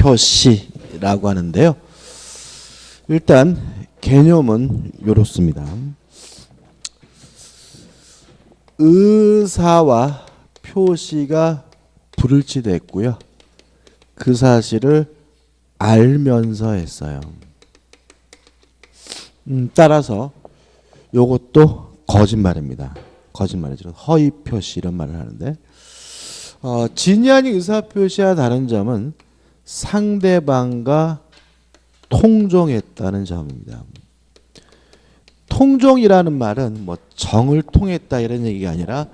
표시라고 하는데요. 일단 개념은 이렇습니다. 의사와 표시가 불일치됐고요. 그 사실을 알면서 했어요. 따라서 이것도 거짓말입니다. 거짓말이죠. 허위 표시 이런 말을 하는데 진위 아닌 의사 표시와 다른 점은 상대방과 통종했다는 점입니다. 통종이라는 말은 뭐 정을 통했다 이런 얘기가 아니라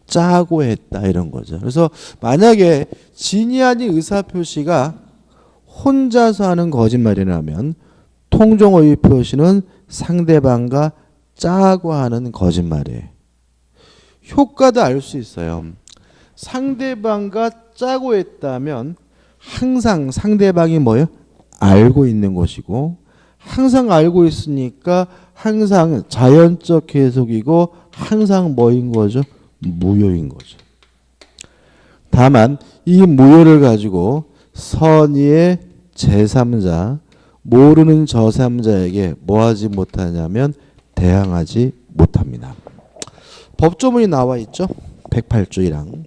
짜고 했다 이런 거죠. 그래서 만약에 진위 아닌 의사 표시가 혼자서 하는 거짓말이라면 통종 허위 표시는 상대방과 짜고 하는 거짓말이에요. 효과도 알 수 있어요. 상대방과 짜고 했다면 항상 상대방이 뭐예요? 알고 있는 것이고 항상 알고 있으니까 항상 자연적 해석이고 항상 뭐인 거죠? 무효인 거죠. 다만 이 무효를 가지고 선의의 제3자 모르는 저3자에게 뭐하지 못하냐면 대항하지 못합니다. 법조문이 나와 있죠. 108조 1항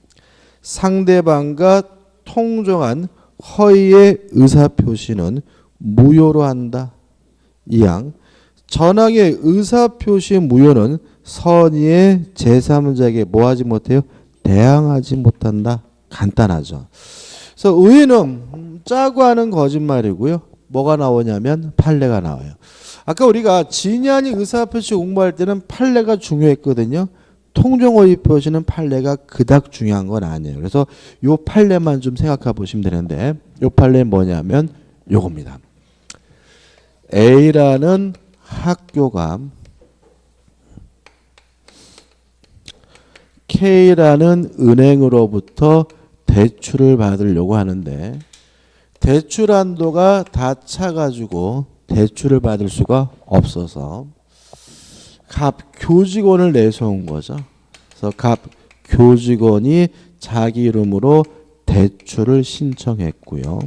상대방과 통종한 허위의 의사표시는 무효로 한다. 2항 전항의 의사표시 무효는 선의의 제3자에게 뭐하지 못해요? 대항하지 못한다. 간단하죠. 그래서 의의는 짜고 하는 거짓말이고요. 뭐가 나오냐면 판례가 나와요. 아까 우리가 진위 아닌 의사표시 공부할 때는 판례가 중요했거든요. 통종허위 표시는 판례가 그닥 중요한 건 아니에요. 그래서 요 판례만 좀 생각해 보시면 되는데 요 판례는 뭐냐면 요겁니다. A라는 학교가 K라는 은행으로부터 대출을 받으려고 하는데 대출 한도가 다 차가지고 대출을 받을 수가 없어서 갑 교직원을 내세운 거죠. 그래서 갑 교직원이 자기 이름으로 대출을 신청했고요.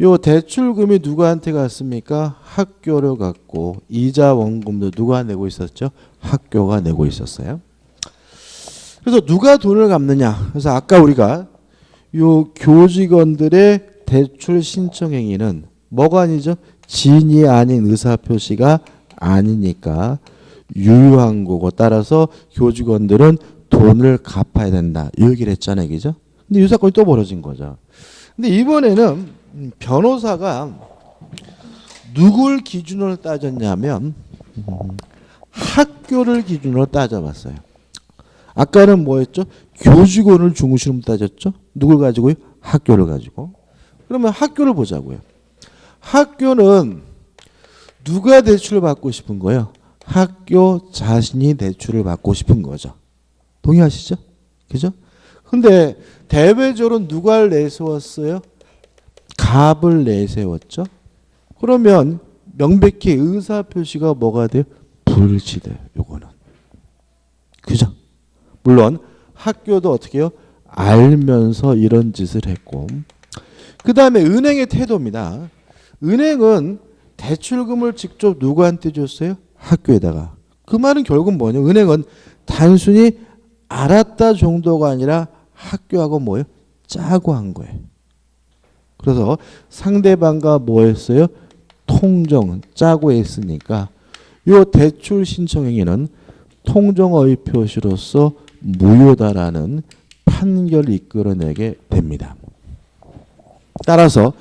요 대출금이 누구한테 갔습니까? 학교로 갔고 이자 원금도 누가 내고 있었죠? 학교가 내고 있었어요. 그래서 누가 돈을 갚느냐? 그래서 아까 우리가 요 교직원들의 대출 신청 행위는 뭐가 아니죠? 진위 아닌 의사표시가 아니니까 유효한 거고 따라서 교직원들은 돈을 갚아야 된다. 이 얘기를 했잖아요. 그죠? 근데 이 사건이 또 벌어진 거죠. 근데 이번에는 변호사가 누굴 기준으로 따졌냐면 학교를 기준으로 따져봤어요. 아까는 뭐였죠? 교직원을 중심으로 따졌죠? 누굴 가지고요? 학교를 가지고. 그러면 학교를 보자고요. 학교는 누가 대출을 받고 싶은 거예요? 학교 자신이 대출을 받고 싶은 거죠. 동의하시죠? 그죠? 근데 대외적으로 누가 내세웠어요? 갑을 내세웠죠? 그러면 명백히 의사표시가 뭐가 돼요? 불일치돼요. 요거는. 그죠? 물론 학교도 어떻게 해요? 알면서 이런 짓을 했고 그 다음에 은행의 태도입니다. 은행은 대출금을 직접 누구한테 줬어요? 학교에다가. 그 말은 결국은 뭐냐? 은행은 단순히 알았다 정도가 아니라 학교하고 뭐예요? 짜고 한 거예요. 그래서 상대방과 뭐 했어요? 통정, 짜고 했으니까 이 대출 신청행위는 통정허위 표시로서 무효다라는 판결을 이끌어내게 됩니다. 따라서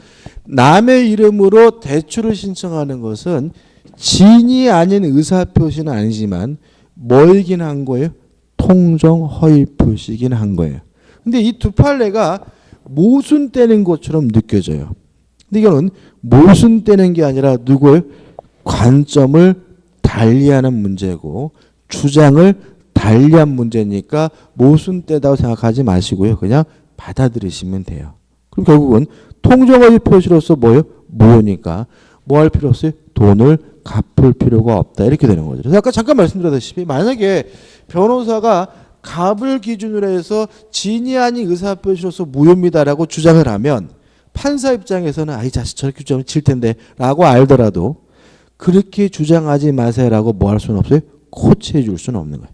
남의 이름으로 대출을 신청하는 것은 진위 아닌 의사표시는 아니지만 뭐이긴 한 거예요? 통정 허위 표시이긴 한 거예요. 근데 이 두 판례가 모순되는 것처럼 느껴져요. 근데 이거는 모순되는 게 아니라 누구예요? 관점을 달리하는 문제고 주장을 달리한 문제니까 모순되다고 생각하지 마시고요. 그냥 받아들이시면 돼요. 그럼 결국은 통정허위 표시로서 뭐예요? 무효니까 뭐 할 필요 없어요? 돈을 갚을 필요가 없다. 이렇게 되는 거죠. 그래서 아까 잠깐 말씀드렸다시피 만약에 변호사가 갑을 기준으로 해서 진위 아닌 의사표시로서 무효입니다라고 주장을 하면 판사 입장에서는 아이 자식 저렇게 주장하면 질 텐데 라고 알더라도 그렇게 주장하지 마세요라고 뭐 할 수는 없어요. 코치해 줄 수는 없는 거예요.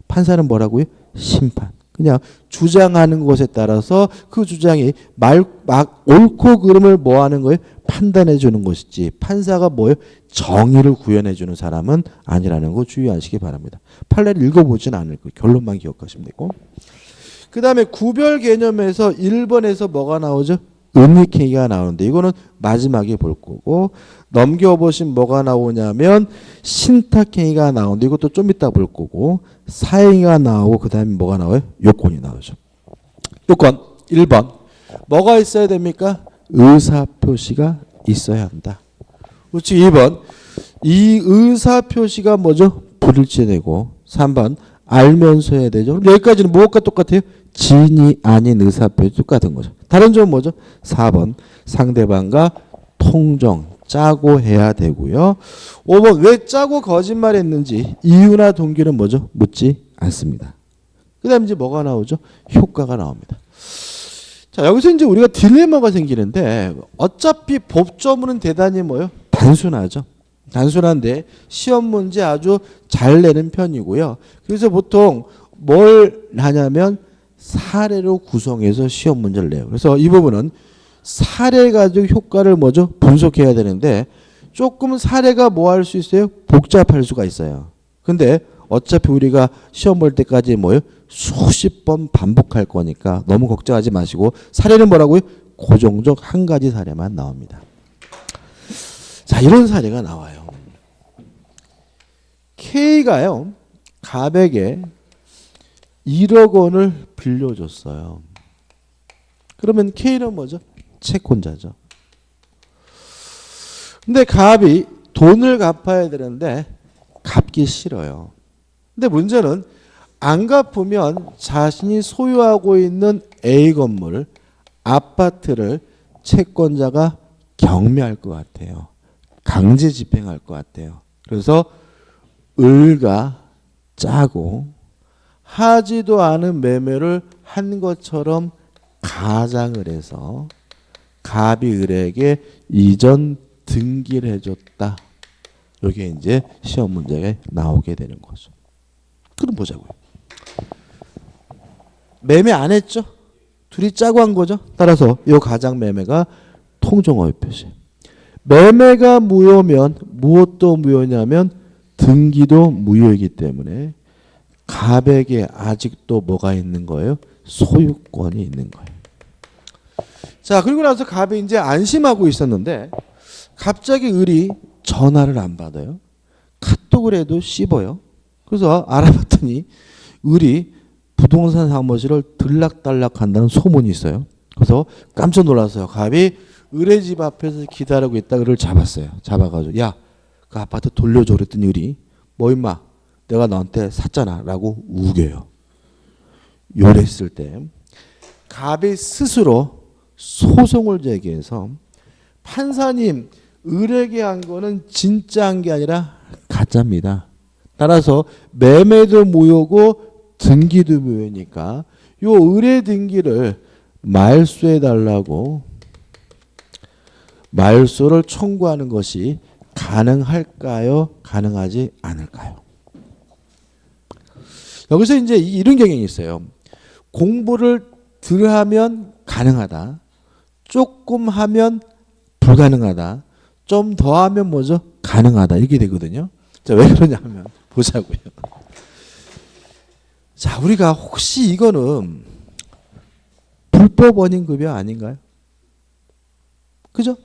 판사는 뭐라고요? 심판. 그냥 주장하는 것에 따라서 그 주장이 막 옳고 그름을 뭐 하는 거예요? 판단해 주는 것이지 판사가 뭐예요? 정의를 구현해 주는 사람은 아니라는 거 주의하시기 바랍니다. 판례를 읽어보지는 않을 거예요. 결론만 기억하시면 되고. 그 다음에 구별 개념에서 1번에서 뭐가 나오죠? 은닉행위가 나오는데 이거는 마지막에 볼 거고 넘겨보시면 뭐가 나오냐면 신탁행위가 나오는데 이것도 좀 이따 볼 거고 사행위가 나오고 그 다음에 뭐가 나와요? 요건이 나오죠. 요건 1번 뭐가 있어야 됩니까? 의사표시가 있어야 한다. 그렇지. 2번 이 의사표시가 뭐죠? 불일치되고 3번 알면서 해야 되죠. 그럼 여기까지는 무엇과 똑같아요? 진이 아닌 의사표시 똑같은 거죠. 다른 점은 뭐죠? 4번 상대방과 통정 짜고 해야 되고요. 5번 왜 짜고 거짓말했는지 이유나 동기는 뭐죠? 묻지 않습니다. 그 다음에 이제 뭐가 나오죠? 효과가 나옵니다. 자 여기서 이제 우리가 딜레마가 생기는데 어차피 법조문은 대단히 뭐요? 단순하죠. 단순한데 시험 문제 아주 잘 내는 편이고요. 그래서 보통 뭘 하냐면 사례로 구성해서 시험 문제를 내요. 그래서 이 부분은 사례 가지고 효과를 뭐죠? 분석해야 되는데 조금 사례가 뭐 할 수 있어요? 복잡할 수가 있어요. 근데 어차피 우리가 시험 볼 때까지 뭐예요? 수십 번 반복할 거니까 너무 걱정하지 마시고 사례는 뭐라고요? 고정적 한 가지 사례만 나옵니다. 자 이런 사례가 나와요. K가요. 갑에게 1억 원을 빌려줬어요. 그러면 K는 뭐죠? 채권자죠. 근데 갑이 돈을 갚아야 되는데 갚기 싫어요. 근데 문제는 안 갚으면 자신이 소유하고 있는 A 건물, 아파트를 채권자가 경매할 것 같아요. 강제 집행할 것 같아요. 그래서 을과 짜고 하지도 않은 매매를 한 것처럼 가장을 해서 갑이 을에게 이전 등기를 해줬다. 이게 이제 시험 문제에 나오게 되는 거죠. 그럼 보자고요. 매매 안 했죠? 둘이 짜고 한 거죠. 따라서 이 가장 매매가 통정허위 표시. 매매가 무효면 무엇도 무효냐면 등기도 무효이기 때문에 갑에게 아직도 뭐가 있는 거예요? 소유권이 있는 거예요. 자, 그리고 나서 갑이 이제 안심하고 있었는데 갑자기 을이 전화를 안 받아요. 카톡을 해도 씹어요. 그래서 알아봤더니 을이 부동산 사무실을 들락달락 한다는 소문이 있어요. 그래서 깜짝 놀랐어요. 갑이 을의 집 앞에서 기다리고 있다 을을 잡았어요. 잡아가지고 야, 그 아파트 돌려줘 그랬더니 을이 뭐 임마 내가 너한테 샀잖아 라고 우겨요. 요랬을 때 갑이 스스로 소송을 제기해서 판사님 을에게 한 거는 진짜 한 게 아니라 가짜입니다. 따라서 매매도 무효고 등기도 무효니까 요 을의 등기를 말소해 달라고 말소를 청구하는 것이 가능할까요? 가능하지 않을까요? 여기서 이제 이런 경향이 있어요. 공부를 덜 하면 가능하다. 조금 하면 불가능하다. 좀 더 하면 뭐죠? 가능하다. 이렇게 되거든요. 자, 왜 그러냐면 보자고요. 자, 우리가 혹시 이거는 불법 원인급여 아닌가요? 그죠?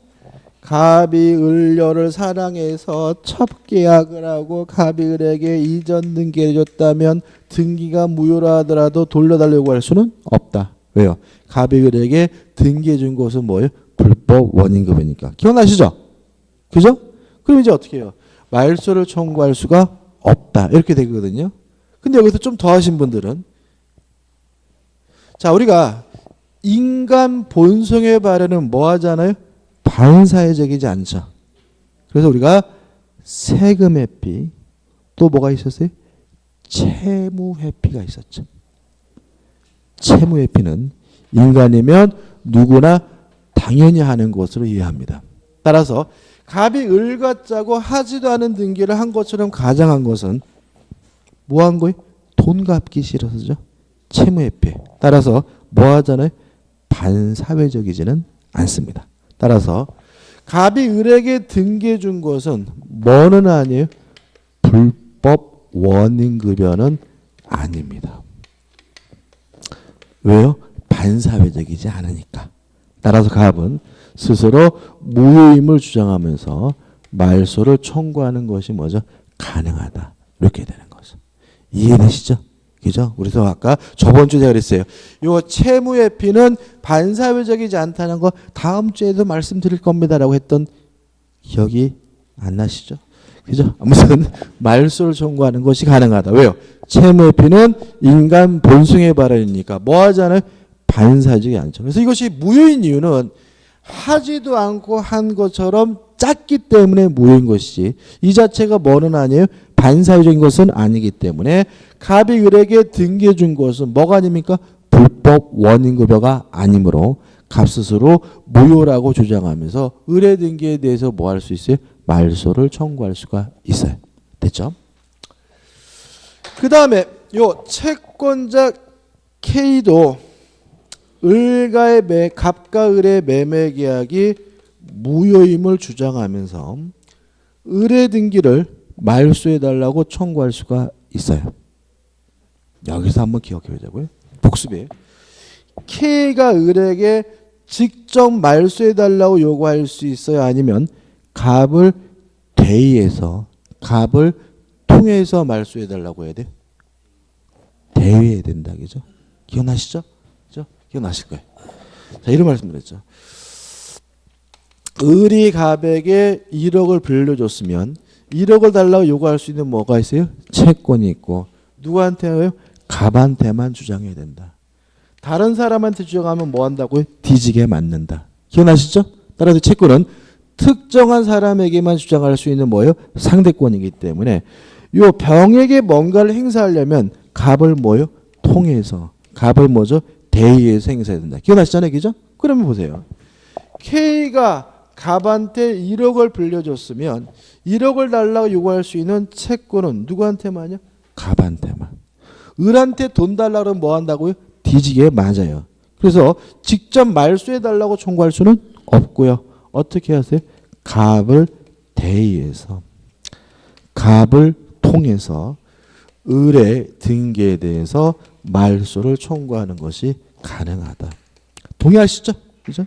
갑이 을녀를 사랑해서 첩계약을 하고 갑이 을에게 이전 등기를 줬다면 등기가 무효라 하더라도 돌려달라고 할 수는 없다. 왜요? 갑이 을에게 등기해 준 것은 뭐예요? 불법 원인급여니까. 기억나시죠? 그죠? 그럼 이제 어떻게 해요? 말소를 청구할 수가 없다. 이렇게 되거든요. 근데 여기서 좀 더 하신 분들은 자, 우리가 인간 본성에 바르는 뭐 하잖아요? 반사회적이지 않죠. 그래서 우리가 세금 회피 또 뭐가 있었어요? 채무 회피가 있었죠. 채무 회피는 인간이면 누구나 다 당연히 하는 것으로 이해합니다. 따라서 갑이 을 갖자고 하지도 않은 등기를 한 것처럼 가정한 것은 뭐 한 거예요? 돈 갚기 싫어서죠. 채무회피. 따라서 뭐 하잖아요? 반사회적이지는 않습니다. 따라서 갑이 을에게 등기해 준 것은 뭐는 아니에요? 불법 원인급여는 아닙니다. 왜요? 반사회적이지 않으니까. 따라서 갑은 스스로 무효임을 주장하면서 말소를 청구하는 것이 뭐죠? 가능하다. 이렇게 되는 거죠. 이해되시죠? 그죠? 그래서 아까 저번 주에 제가 그랬어요. 요 채무회피는 반사회적이지 않다는 거 다음 주에도 말씀드릴 겁니다라고 했던 기억이 안 나시죠? 그죠? 아무튼 말소를 청구하는 것이 가능하다. 왜요? 채무회피는 인간 본성의 발현이니까 뭐 하잖아요? 반사적이 않죠. 그래서 이것이 무효인 이유는 하지도 않고 한 것처럼 작기 때문에 무효인 것이지 이 자체가 뭐는 아니에요? 반사회적인 것은 아니기 때문에 갑이 을에게 등기해 준 것은 뭐가 아닙니까? 불법 원인급여가 아니므로 갑 스스로 무효라고 주장하면서 을의 등기에 대해서 뭐 할 수 있어요? 말소를 청구할 수가 있어요. 됐죠? 그 다음에 요 채권자 K도 갑과 을의 매매 계약이 무효임을 주장하면서 을의 등기를 말소해달라고 청구할 수가 있어요. 여기서 한번 기억해 보자고요. 복습이에요. K가 을에게 직접 말소해달라고 요구할 수 있어요? 아니면 갑을 대의해서 갑을 통해서 말소해달라고 해야 돼요? 대의해야 된다. 그죠? 기억나시죠? 그죠? 기억나실 거예요. 자, 이런 말씀드렸죠. 을이 갑에게 1억을 빌려줬으면 1억을 달라고 요구할 수 있는 뭐가 있어요? 채권이 있고 누구한테요? 갑한테만 주장해야 된다. 다른 사람한테 주장하면 뭐 한다고요? 뒤지게 맞는다. 기억나시죠? 따라서 채권은 특정한 사람에게만 주장할 수 있는 뭐예요? 상대권이기 때문에 요 병에게 뭔가를 행사하려면 갑을 뭐예요? 통해서 갑을 뭐죠? 대의해서 행사해야 된다. 기억나시잖아요. 그죠? 그러면 보세요. K가 갑한테 1억을 빌려줬으면 1억을 달라고 요구할 수 있는 채권은 누구한테만요? 갑한테만. 을한테 돈 달라고 하면 뭐 한다고요? 뒤지게 맞아요. 그래서 직접 말소해달라고 청구할 수는 없고요. 어떻게 하세요? 갑을 대의해서 갑을 통해서 을의 등기에 대해서 말소를 청구하는 것이 가능하다. 동의하시죠? 그죠?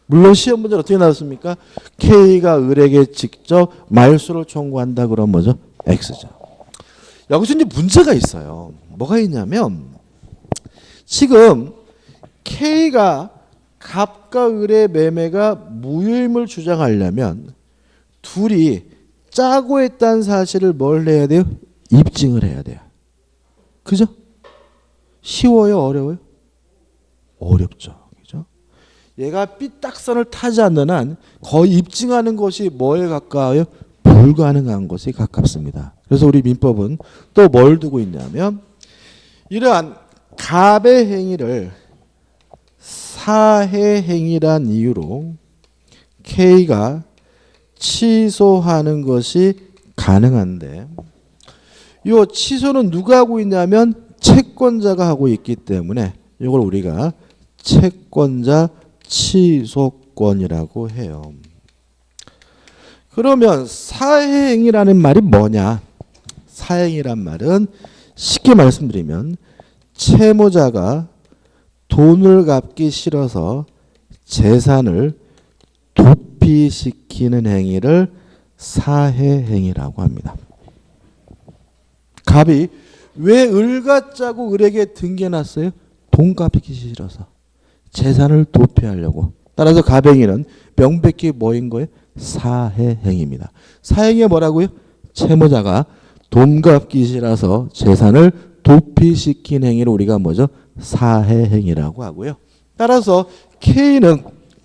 물론 시험 문제는 어떻게 나왔습니까? K가 을에게 직접 말소를 청구한다 그러면 뭐죠? X죠. 여기서 이제 문제가 있어요. 뭐가 있냐면 지금 K가 갑과 을의 매매가 무효임을 주장하려면 둘이 짜고 했다는 사실을 뭘 해야 돼요? 입증을 해야 돼요. 그죠? 쉬워요? 어려워요? 어렵죠. 그죠? 얘가 삐딱선을 타지 않는 한 거의 입증하는 것이 뭐에 가까워요? 불가능한 것에 가깝습니다. 그래서 우리 민법은 또 뭘 두고 있냐면 이러한 갑의 행위를 사해 행위란 이유로 K가 취소하는 것이 가능한데 이 취소는 누가 하고 있냐면 채권자가 하고 있기 때문에 이걸 우리가 채권자 취소권이라고 해요. 그러면 사행이라는 말이 뭐냐? 사행이란 말은 쉽게 말씀드리면 채무자가 돈을 갚기 싫어서 재산을 도피시키는 행위를 사해행위라고 합니다. 갑이 왜 을가짜고 을에게 등기해놨어요? 돈 갚기 싫어서 재산을 도피하려고. 따라서 갑행위는 명백히 뭐인 거예요? 사해행위입니다. 사행이 뭐라고요? 채무자가 돈 갚기 싫어서 재산을 도피시킨 행위를 우리가 뭐죠? 사해행위라고 하고요. 따라서 K는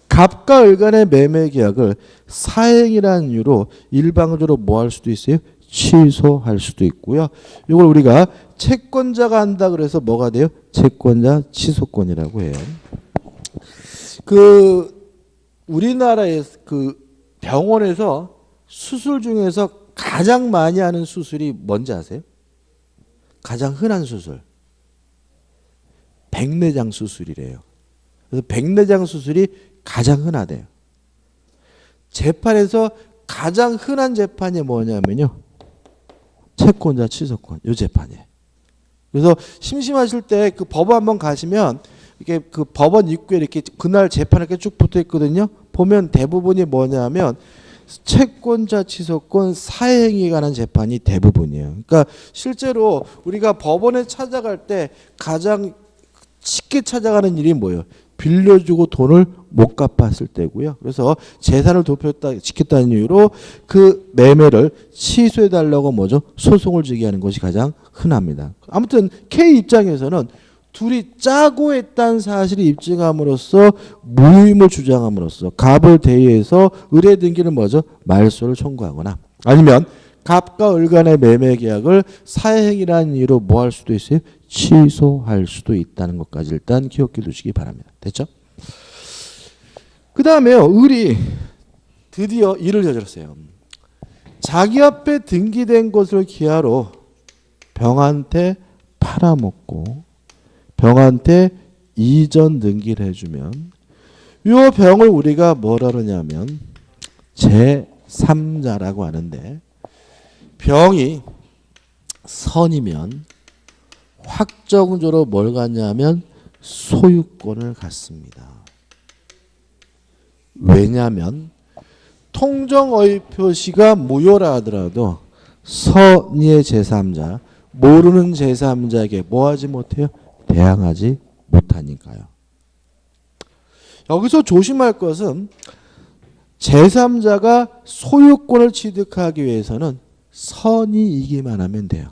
갑과 을 간의 매매 계약을 사행이라는 이유로 일방적으로 뭐 할 수도 있어요? 취소할 수도 있고요. 이걸 우리가 채권자가 한다 그래서 뭐가 돼요? 채권자 취소권이라고 해요. 그 우리나라의 그 병원에서 수술 중에서 가장 많이 하는 수술이 뭔지 아세요? 가장 흔한 수술. 백내장 수술이래요. 그래서 백내장 수술이 가장 흔하대요. 재판에서 가장 흔한 재판이 뭐냐면요. 채권자 취소권. 요 재판이에요. 그래서 심심하실 때 그 법원 한번 가시면 이렇게 그 법원 입구에 이렇게 그날 재판 이렇게 쭉 붙어 있거든요. 보면 대부분이 뭐냐면 채권자 취소권 사행위에 관한 재판이 대부분이에요. 그러니까 실제로 우리가 법원에 찾아갈 때 가장 쉽게 찾아가는 일이 뭐예요? 빌려주고 돈을 못 갚았을 때고요. 그래서 재산을 도피했다, 지켰다는 이유로 그 매매를 취소해달라고 뭐죠? 소송을 제기하는 것이 가장 흔합니다. 아무튼 K 입장에서는 둘이 짜고 했다는 사실을 입증함으로써 무임을 주장함으로써 갑을 대의해서 의뢰 등기를 뭐죠? 말소를 청구하거나 아니면 갑과 을 간의 매매 계약을 사행이라는 이유로 뭐 할 수도 있어요? 취소할 수도 있다는 것까지 일단 기억해 두시기 바랍니다. 됐죠? 그 다음에요. 을이 드디어 일을 저질렀어요. 자기 앞에 등기된 것을 기하로 병한테 팔아먹고 병한테 이전 등기를 해주면 이 병을 우리가 뭐라 그러냐면 제3자라고 하는데 병이 선이면 확정적으로 뭘 갖냐면 소유권을 갖습니다. 왜냐하면 통정어의 표시가 무효라 하더라도 선의의 제3자, 모르는 제3자에게 뭐하지 못해요? 대항하지 못하니까요. 여기서 조심할 것은 제3자가 소유권을 취득하기 위해서는 선의이기만 하면 돼요.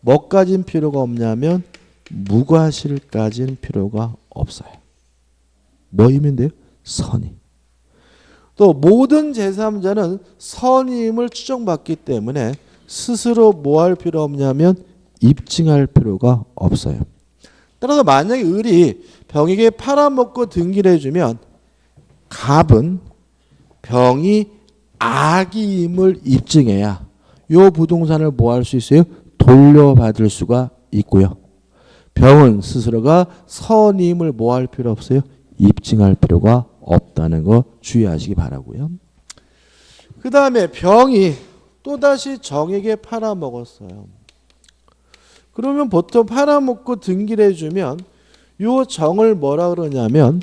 뭐까진 필요가 없냐면 무과실까진 필요가 없어요. 뭐이면 돼요? 선의. 또 모든 제3자는 선의임을 추정받기 때문에 스스로 뭐 할 필요 없냐면 입증할 필요가 없어요. 따라서 만약에 을이 병에게 팔아먹고 등기를 해주면 갑은 병이 악의임을 입증해야 이 부동산을 뭐 할 수 있어요? 돌려받을 수가 있고요. 병은 스스로가 선임을 뭐 할 필요 없어요? 입증할 필요가 없다는 거 주의하시기 바라고요. 그 다음에 병이 또다시 정에게 팔아먹었어요. 그러면 보통 팔아먹고 등기를 해주면 요 정을 뭐라 그러냐면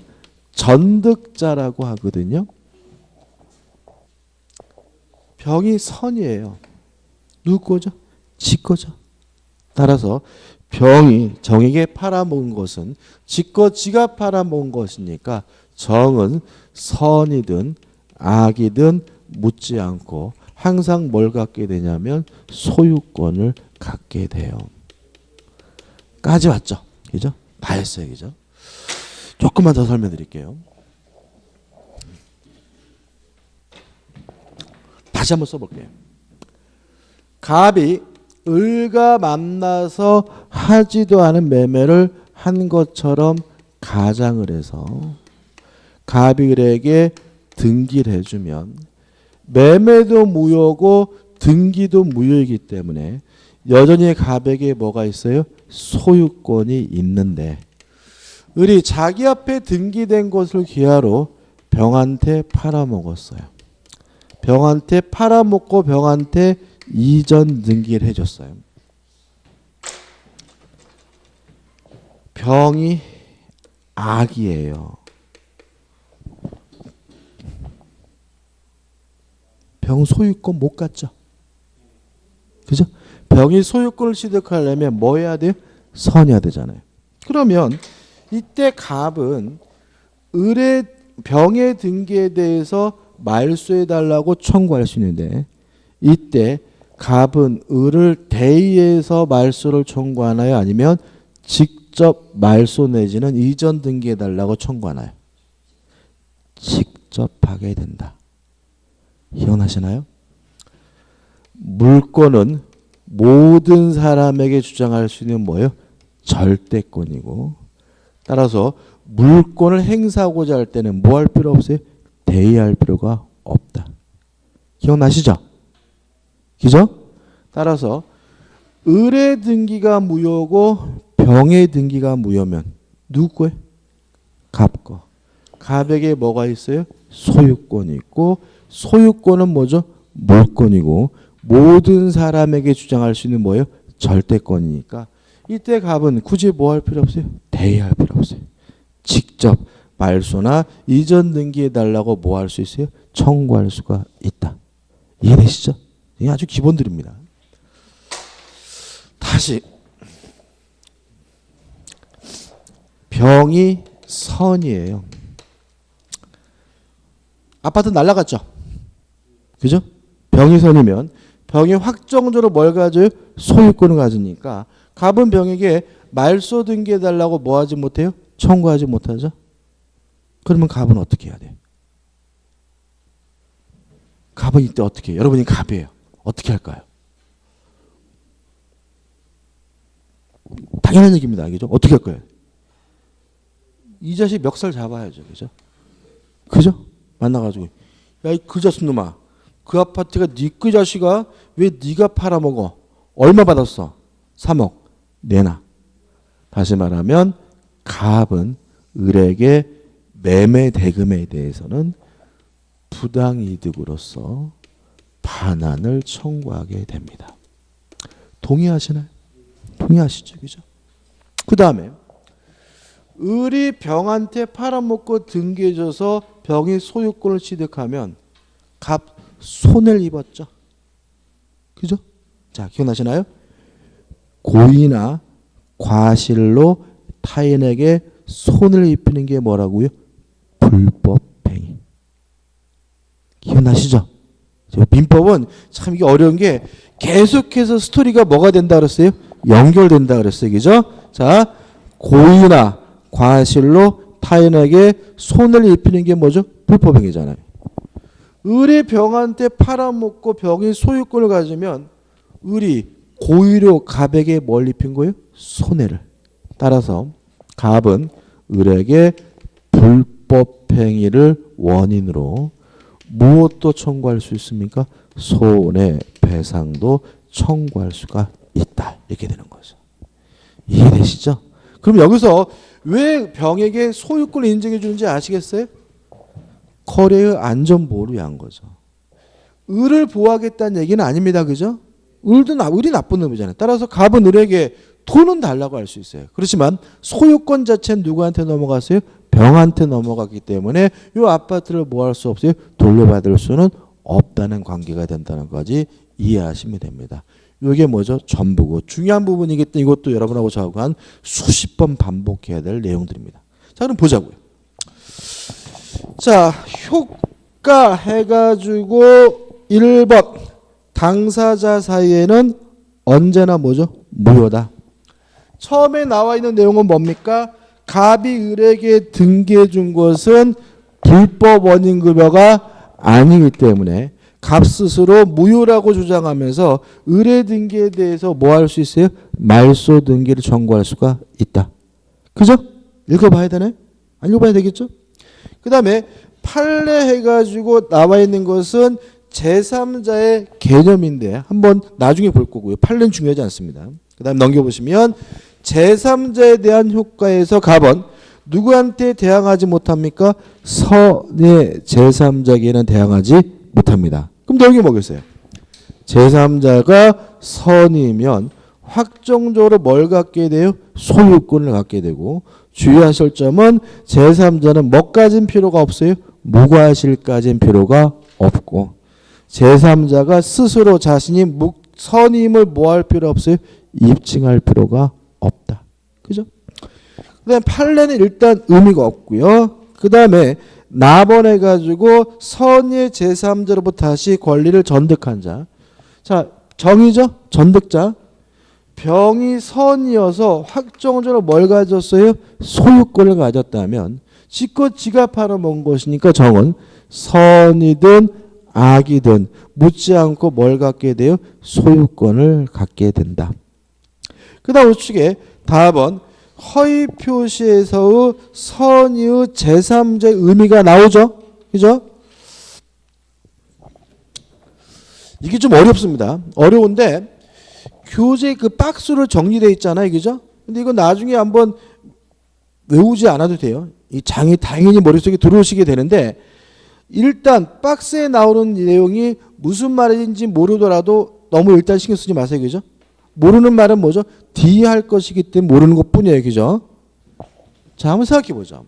전득자라고 하거든요. 병이 선이에요. 누구 거죠? 지 거죠. 따라서 병이 정에게 팔아먹은 것은 지거 지가 팔아먹은 것이니까 정은 선이든 악이든 묻지 않고 항상 뭘 갖게 되냐면 소유권을 갖게 돼요. 까지 왔죠? 그죠? 다 했어요. 그죠? 조금만 더 설명드릴게요. 다시 한번 써볼게요. 갑이 을과 만나서 하지도 않은 매매를 한 것처럼 가장을 해서 갑이 을에게 등기를 해주면 매매도 무효고 등기도 무효이기 때문에 여전히 갑에게 뭐가 있어요? 소유권이 있는데 을이 자기 앞에 등기된 것을 기하로 병한테 팔아먹었어요. 병한테 팔아먹고 병한테 이전 등기를 해줬어요. 병이 악이에요. 병 소유권 못 갖죠. 그죠? 병이 소유권을 취득하려면 뭐 해야 돼요? 선해야 되잖아요. 그러면 이때 갑은 을의 병의 등기에 대해서 말소해달라고 청구할 수 있는데 이때 갑은 을을 대의해서 말소를 청구하나요? 아니면 직접 말소 내지는 이전 등기해달라고 청구하나요? 직접 하게 된다. 기억나시나요? 물권은 모든 사람에게 주장할 수 있는 뭐예요? 절대권이고 따라서 물권을 행사하고자 할 때는 뭐 할 필요 없어요? 대의할 필요가 없다. 기억나시죠? 그죠? 따라서 을의 등기가 무효고 병의 등기가 무효면 누구 거예요? 갑 거. 갑에게 뭐가 있어요? 소유권이 있고 소유권은 뭐죠? 물권이고 모든 사람에게 주장할 수 있는 뭐예요? 절대권이니까 이때 갑은 굳이 뭐 할 필요 없어요? 대의할 필요 없어요. 직접 말소나 이전 등기해달라고 뭐 할 수 있어요? 청구할 수가 있다. 이해되시죠? 이게 아주 기본들입니다. 다시 병이 선이에요. 아파트 날라갔죠? 그죠? 병이 선이면 병이 확정적으로 뭘 가져요? 소유권을 가지니까 갑은 병에게 말소 등기해달라고 뭐 하지 못해요? 청구하지 못하죠? 그러면 갑은 어떻게 해야 돼요? 갑은 이때 어떻게 해요? 여러분이 갑이에요. 어떻게 할까요? 당연한 얘기입니다. 알겠죠? 어떻게 할 거예요? 이 자식 멱살 잡아야죠. 그죠? 그죠? 만나가지고 야, 이 그 자식 놈아. 그 아파트가 네 그 자식아 왜 네가 팔아먹어? 얼마 받았어? 3억. 내놔. 다시 말하면 갑은 을에게 매매 대금에 대해서는 부당이득으로서 반환을 청구하게 됩니다. 동의하시나요? 동의하시죠? 그죠? 그 다음에 을이 병한테 팔아먹고 등기해줘서 병이 소유권을 취득하면 갑 손해를 입었죠. 그죠? 자, 기억나시나요? 고의나 과실로 타인에게 손을 입히는 게 뭐라고요? 불법행위. 기억나시죠? 민법은 참 이게 어려운 게 계속해서 스토리가 뭐가 된다 그랬어요? 연결된다 그랬어요. 그죠? 자, 고의나 과실로 타인에게 손을 입히는 게 뭐죠? 불법행위잖아요. 을이 병한테 팔아먹고 병이 소유권을 가지면 을이 고의로 갑에게 뭘 입힌 거예요? 손해를. 따라서 갑은 을에게 불법행위를 원인으로 무엇도 청구할 수 있습니까? 손해배상도 청구할 수가 있다. 이렇게 되는 거죠. 이해되시죠? 그럼 여기서 왜 병에게 소유권을 인정해 주는지 아시겠어요? 거래의 안전보호를 위한 거죠. 을을 보호하겠다는 얘기는 아닙니다. 그죠? 을이 나쁜 놈이잖아요. 따라서 갑은 을에게 돈은 달라고 할 수 있어요. 그렇지만 소유권 자체는 누구한테 넘어갔어요? 병한테 넘어갔기 때문에 이 아파트를 뭐 할 수 없어요? 돌려받을 수는 없다는 관계가 된다는 거지 이해하시면 됩니다. 이게 뭐죠? 전부고 중요한 부분이기 때문에 이것도 여러분하고 저하고 한 수십 번 반복해야 될 내용들입니다. 자, 그럼 보자고요. 자, 효과 해가지고 1번 당사자 사이에는 언제나 뭐죠? 무효다. 처음에 나와 있는 내용은 뭡니까? 갑이 을에게 등기해 준 것은 불법 원인급여가 아니기 때문에 갑 스스로 무효라고 주장하면서 을의 등기에 대해서 뭐 할 수 있어요? 말소 등기를 청구할 수가 있다. 그죠? 읽어봐야 되네? 안 읽어봐야 되겠죠? 그 다음에 판례 해가지고 나와 있는 것은 제3자의 개념인데 한번 나중에 볼 거고요. 판례는 중요하지 않습니다. 그 다음 넘겨보시면 제3자에 대한 효과에서 갑은 누구한테 대항하지 못합니까? 선의 제3자에게는 대항하지 못합니다. 그럼 여기 뭐겠어요? 제3자가 선이면 확정적으로 뭘 갖게 돼요? 소유권을 갖게 되고 주의하실 점은 제3자는 뭐 가진 필요가 없어요? 무과실 가진 필요가 없고 제3자가 스스로 자신이 선임을 뭐 할 필요 없어요? 입증할 필요가 없다. 그죠? 그 다음에 판례는 일단 의미가 없고요. 그 다음에 나번해가지고 선의 제3자로부터 다시 권리를 전득한 자. 자, 정의죠? 전득자. 병이 선이어서 확정적으로 뭘 가졌어요? 소유권을 가졌다면 지껏 지가 팔아먹은 것이니까 정은 선이든 악이든 묻지 않고 뭘 갖게 돼요? 소유권을 갖게 된다. 그 다음 우측에 답은 허위 표시에서의 선의의 제3자의 의미가 나오죠. 그죠? 이게 좀 어렵습니다. 어려운데 교재 그 박스로 정리되어 있잖아요. 그죠? 근데 이거 나중에 한번 외우지 않아도 돼요. 이 장이 당연히 머릿속에 들어오시게 되는데 일단 박스에 나오는 내용이 무슨 말인지 모르더라도 너무 일단 신경 쓰지 마세요. 그죠? 모르는 말은 뭐죠? D 할 것이기 때문에 모르는 것뿐이에요. 그죠? 자, 한번 생각해 보죠.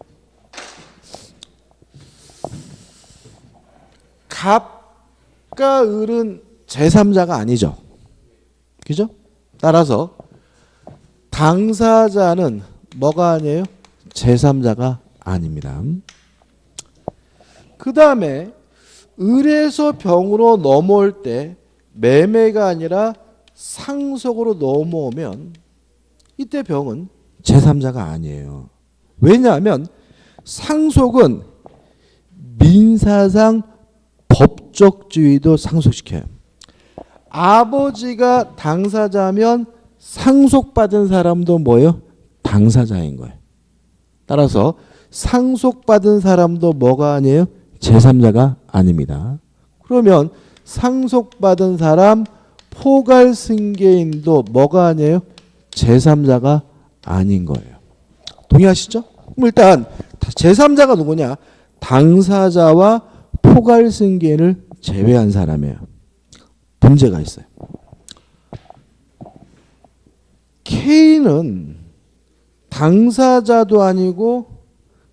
갑과 을은 제3자가 아니죠. 그죠? 따라서 당사자는 뭐가 아니에요? 제3자가 아닙니다. 그 다음에 을에서 병으로 넘어올 때 매매가 아니라 상속으로 넘어오면 이때 병은 제3자가 아니에요. 왜냐하면 상속은 민사상 법적주의도 상속시켜요. 아버지가 당사자면 상속받은 사람도 뭐예요? 당사자인 거예요. 따라서 상속받은 사람도 뭐가 아니에요? 제3자가 아닙니다. 그러면 상속받은 사람 포괄승계인도 뭐가 아니에요? 제3자가 아닌 거예요. 동의하시죠? 그럼 일단 제3자가 누구냐? 당사자와 포괄승계인을 제외한 사람이에요. 문제가 있어요. K는 당사자도 아니고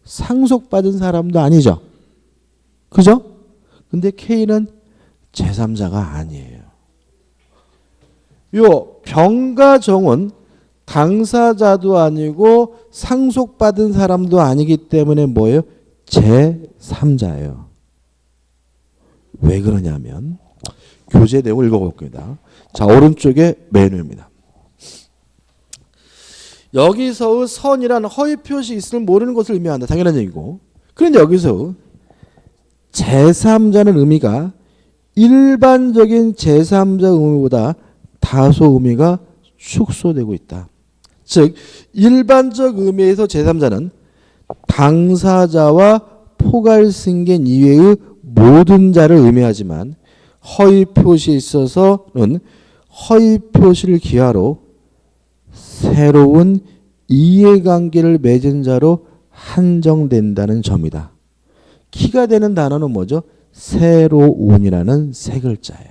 상속받은 사람도 아니죠. 그죠? 근데 K는 제3자가 아니에요. 요 병과 정은 당사자도 아니고 상속받은 사람도 아니기 때문에 뭐예요? 제3자예요. 왜 그러냐면 교재 내용을 읽어볼게요. 자, 오른쪽에 메뉴입니다. 여기서의 선이란 허위 표시 있음을 모르는 것을 의미한다. 당연한 얘기고. 그런데 여기서 제3자는 의미가 일반적인 제3자 의미보다 다소 의미가 축소되고 있다. 즉 일반적 의미에서 제3자는 당사자와 포괄승계인 이외의 모든 자를 의미하지만 허위 표시에 있어서는 허위 표시를 기하로 새로운 이해관계를 맺은 자로 한정된다는 점이다. 키가 되는 단어는 뭐죠? 새로운이라는 세 글자예요.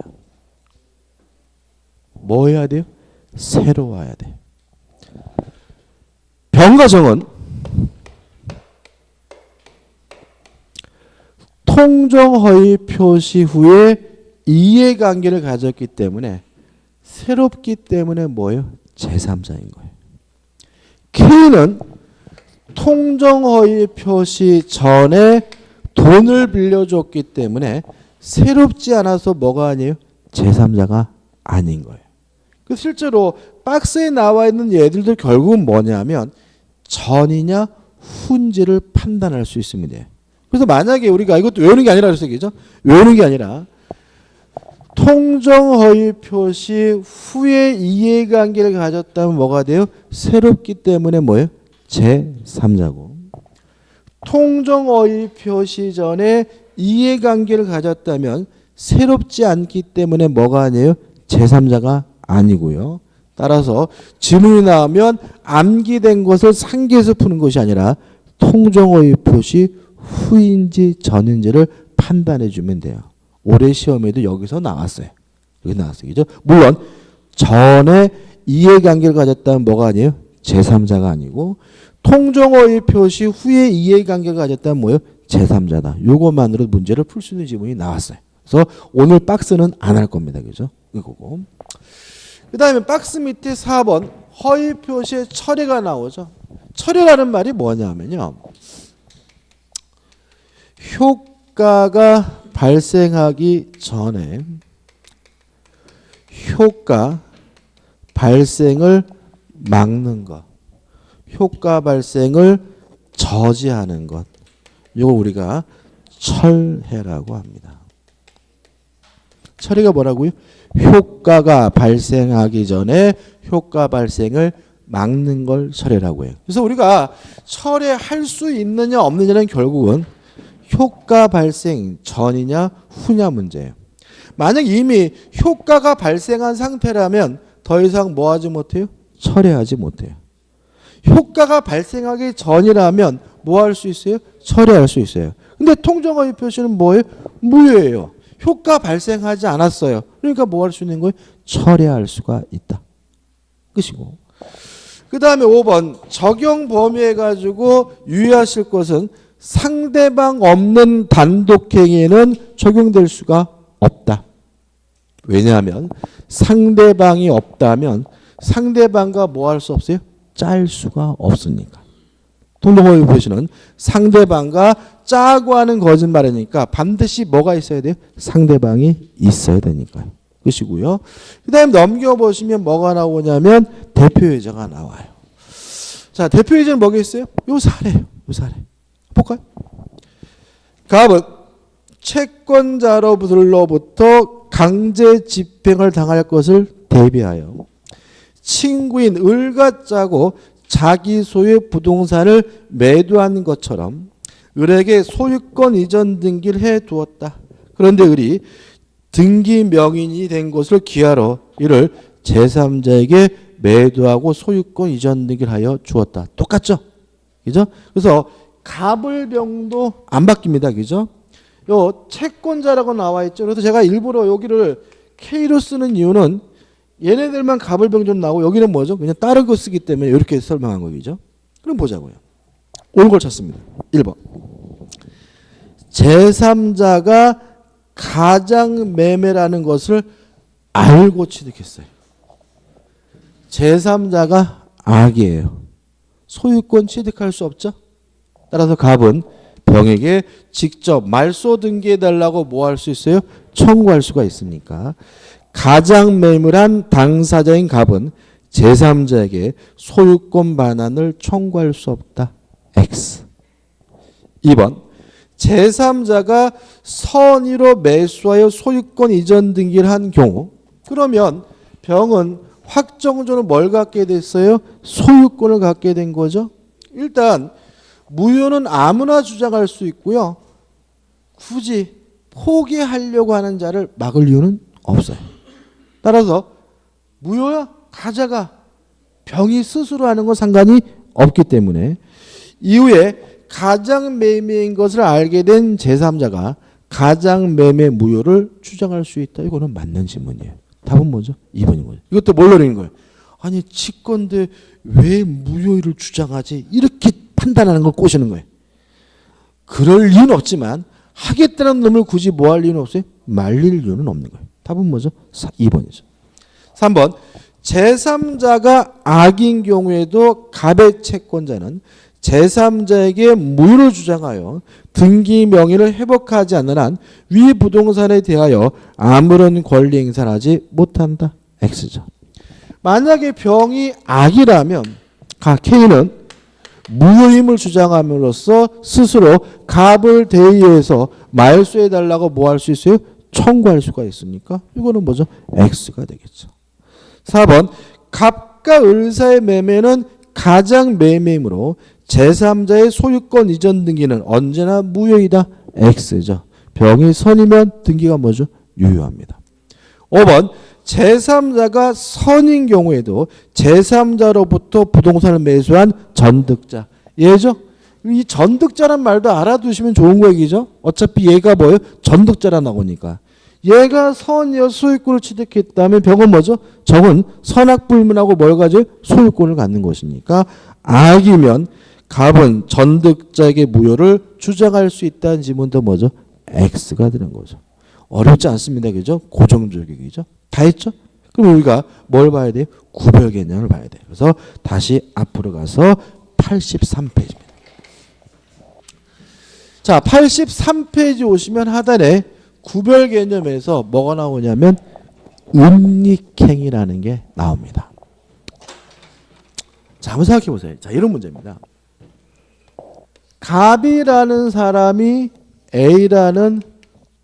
뭐 해야 돼요? 새로워야 돼. 병과 정은 통정허위 표시 후에 이해관계를 가졌기 때문에 새롭기 때문에 뭐예요? 제3자인 거예요. K는 통정허위 표시 전에 돈을 빌려줬기 때문에 새롭지 않아서 뭐가 아니에요? 제3자가 아닌 거예요. 실제로 박스에 나와 있는 얘들도 결국은 뭐냐면 전이냐 후인지를 판단할 수 있습니다. 그래서 만약에 우리가 이것도 외우는 게 아니라 그랬죠? 외우는 게 아니라 통정허위 표시 후에 이해관계를 가졌다면 뭐가 돼요? 새롭기 때문에 뭐예요? 제3자고. 통정허위 표시 전에 이해관계를 가졌다면 새롭지 않기 때문에 뭐가 아니에요? 제3자가 아니고요. 따라서 지문이 나오면 암기된 것을 상기해서 푸는 것이 아니라 통정허위 표시 후인지 전인지를 판단해 주면 돼요. 올해 시험에도 여기서 나왔어요. 여기 나왔어요. 그죠? 물론 전에 이해관계를 가졌다면 뭐가 아니에요? 제3자가 아니고 통정허위 표시 후에 이해관계를 가졌다면 뭐예요? 제3자다. 요것만으로 문제를 풀 수 있는 지문이 나왔어요. 그래서 오늘 박스는 안 할 겁니다. 그죠? 이거고. 그 다음에 박스 밑에 4번 허위 표시에 철회가 나오죠. 철회라는 말이 뭐냐면요. 효과가 발생하기 전에 효과 발생을 막는 것, 효과 발생을 저지하는 것, 이거 우리가 철회라고 합니다. 철회가 뭐라고요? 효과가 발생하기 전에 효과 발생을 막는 걸 철회라고 해요. 그래서 우리가 철회할 수 있느냐 없느냐는 결국은 효과 발생 전이냐 후냐 문제예요. 만약 이미 효과가 발생한 상태라면 더 이상 뭐 하지 못해요? 철회하지 못해요. 효과가 발생하기 전이라면 뭐 할 수 있어요? 철회할 수 있어요. 근데 통정어휘 표시는 뭐예요? 무효예요. 효과 발생하지 않았어요. 그러니까 뭐 할 수 있는 거예요? 철회할 수가 있다. 끝이고. 그 다음에 5번 적용 범위해 가지고 유의하실 것은 상대방 없는 단독행위에는 적용될 수가 없다. 왜냐하면 상대방이 없다면 상대방과 뭐 할 수 없어요? 짤 수가 없으니까. 통정어휘 표시는 상대방과 짜고 하는 거짓말이니까 반드시 뭐가 있어야 돼요? 상대방이 있어야 되니까요. 끝이고요. 그 다음에 넘겨보시면 뭐가 나오냐면 대표예제가 나와요. 자, 대표예제는 뭐겠어요? 요 사례요. 요 사례. 볼까요? 갑은 채권자로부터 강제 집행을 당할 것을 대비하여 친구인 을과 짜고 자기 소유의 부동산을 매도한 것처럼 을에게 소유권 이전 등기를 해두었다. 그런데 을이 등기 명인이 된 것을 기하러 이를 제3자에게 매도하고 소유권 이전 등기를 하여 주었다. 똑같죠? 그죠? 그래서 갑을병도 안 바뀝니다. 그죠? 요 채권자라고 나와 있죠. 그래서 제가 일부러 여기를 K로 쓰는 이유는 얘네들만 갑을병좀 나오고 여기는 뭐죠? 그냥 다른 거 쓰기 때문에 이렇게 설명한 거죠. 그럼 보자고요. 옳은 걸 찾습니다. 1번. 제3자가 가장 매매라는 것을 알고 취득했어요. 제3자가 악이에요. 소유권 취득할 수 없죠. 따라서 갑은 병에게 직접 말소 등기해달라고 뭐 할 수 있어요? 청구할 수가 있으니까 가장 매물한 당사자인 갑은 제3자에게 소유권 반환을 청구할 수 없다. X. 2번. 제3자가 선의로 매수하여 소유권 이전 등기를 한 경우 그러면 병은 확정적으로 뭘 갖게 됐어요? 소유권을 갖게 된 거죠. 일단 무효는 아무나 주장할 수 있고요. 굳이 포기하려고 하는 자를 막을 이유는 없어요. 따라서 무효야 가져가 병이 스스로 하는 건 상관이 없기 때문에 이후에 가장 매매인 것을 알게 된 제3자가 가장 매매 무효를 주장할 수 있다. 이거는 맞는 질문이에요. 답은 뭐죠? 2번인 거죠. 이것도 뭘 노리는 거예요? 아니 치건데 왜 무효를 주장하지? 이렇게 판단하는 걸 꼬시는 거예요. 그럴 이유는 없지만 하겠다는 놈을 굳이 뭐 할 이유는 없어요? 말릴 이유는 없는 거예요. 답은 뭐죠? 2번이죠. 3번. 제3자가 악인 경우에도 갑의 채권자는 제3자에게 무효를 주장하여 등기 명의를 회복하지 않는 한 위 부동산에 대하여 아무런 권리 행사를 하지 못한다. X죠. 만약에 병이 악이라면 K는 무효임을 주장함으로써 스스로 갑을 대의해서 말소해달라고 뭐 할 수 있어요? 청구할 수가 있으니까 이거는 뭐죠? X가 되겠죠. 4번. 갑과 을 사이의 매매는 가장 매매이므로 제3자의 소유권 이전 등기는 언제나 무효이다. X죠. 병이 선이면 등기가 뭐죠? 유효합니다. 5번. 제3자가 선인 경우에도 제3자로부터 부동산을 매수한 전득자. 얘죠? 이 전득자란 말도 알아두시면 좋은 거 얘기죠. 어차피 얘가 뭐예요? 전득자라 나오니까. 얘가 선이어 소유권을 취득했다면 병은 뭐죠? 정은 선악불문하고 뭘 가져요? 소유권을 갖는 것이니까 악이면 갑은 전득자에게 무효를 주장할 수 있다는 지문도 뭐죠? X가 되는 거죠. 어렵지 않습니다. 그죠? 고정적이죠. 다 했죠? 그럼 우리가 뭘 봐야 돼요? 구별 개념을 봐야 돼요. 그래서 다시 앞으로 가서 83페이지입니다. 자, 83페이지 오시면 하단에 구별 개념에서 뭐가 나오냐면 음닉행이라는 게 나옵니다. 자, 한번 생각해 보세요. 자, 이런 문제입니다. 갑이라는 사람이 A라는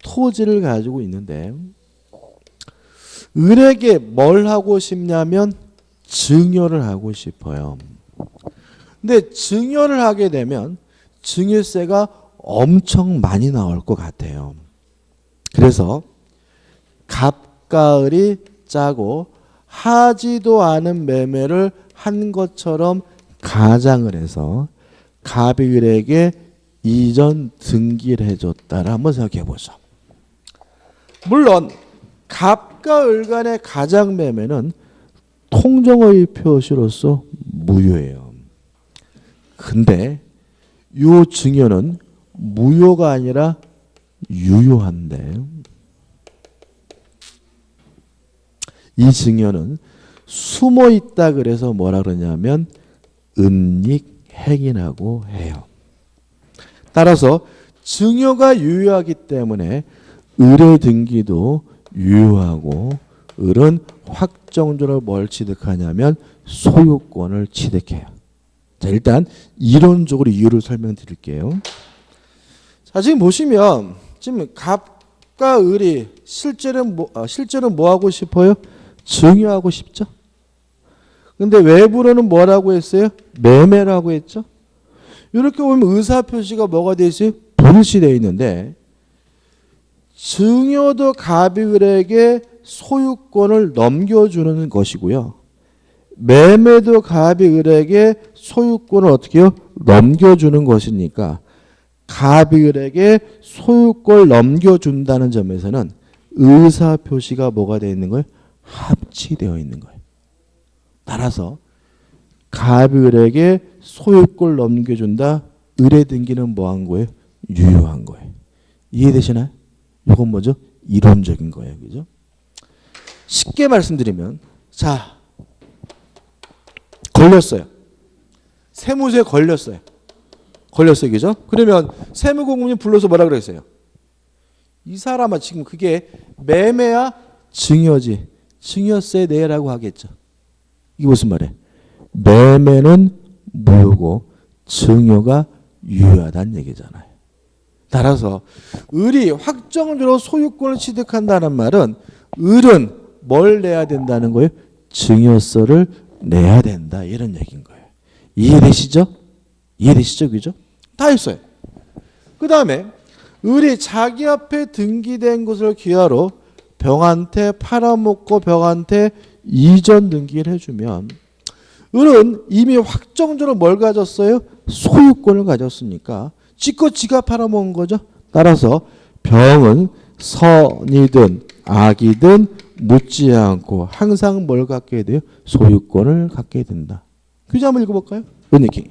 토지를 가지고 있는데 을에게 뭘 하고 싶냐면 증여를 하고 싶어요. 근데 증여를 하게 되면 증여세가 엄청 많이 나올 것 같아요. 그래서 갑과 을이 짜고 하지도 않은 매매를 한 것처럼 가장을 해서 갑이 을에게 이전 등기를 해줬다를 한번 생각해 보죠. 물론 갑과 을 간의 가장 매매는 통정의 표시로서 무효예요. 근데 이 증여는 무효가 아니라 유효한데, 이 증여는 숨어 있다 그래서 뭐라 그러냐면 은닉행위라고 해요. 따라서 증여가 유효하기 때문에 을의 등기도 유효하고, 을은 확정적으로 뭘 취득하냐면 소유권을 취득해요. 자, 일단 이론적으로 이유를 설명드릴게요. 자, 지금 보시면 지금 갑과 을이 실제로는 뭐 하고 싶어요? 증여하고 싶죠. 근데 외부로는 뭐라고 했어요? 매매라고 했죠. 이렇게 보면 의사표시가 뭐가 되어 있어요? 버릇이 되어 있는데, 증여도 갑이 을에게 소유권을 넘겨주는 것이고요. 매매도 갑이 을에게 소유권을 어떻게 해요? 넘겨주는 것이니까 갑이 을에게 소유권을 넘겨준다는 점에서는 의사표시가 뭐가 되어 있는 거예요? 합치되어 있는 거예요. 따라서 갑이 을에게 소유권을 넘겨준다. 을의 등기는 뭐한 거예요? 유효한 거예요. 이해되시나요? 이건 뭐죠? 이론적인 거예요. 그죠? 쉽게 말씀드리면, 자, 걸렸어요. 세무서에 걸렸어요. 그죠? 그러면 세무공무원이 불러서 뭐라 그랬어요? 이 사람아, 지금 그게 매매야 증여지, 증여세 내라고 하겠죠. 이게 무슨 말이에요? 매매는 무효고 증여가 유효하다는 얘기잖아요. 따라서 을이 확정적으로 소유권을 취득한다는 말은 을은 뭘 내야 된다는 거예요? 증여세를 내야 된다, 이런 얘기인 거예요. 이해되시죠? 그죠? 다 했어요. 그 다음에 을이 자기 앞에 등기된 것을 기하로 병한테 팔아먹고 병한테 이전 등기를 해주면, 을은 이미 확정적으로 뭘 가졌어요? 소유권을 가졌으니까 지껏 지가 팔아먹은 거죠. 따라서 병은 선이든 악이든 묻지 않고 항상 뭘 갖게 돼요? 소유권을 갖게 된다. 규제 한번 읽어볼까요? 은닉행.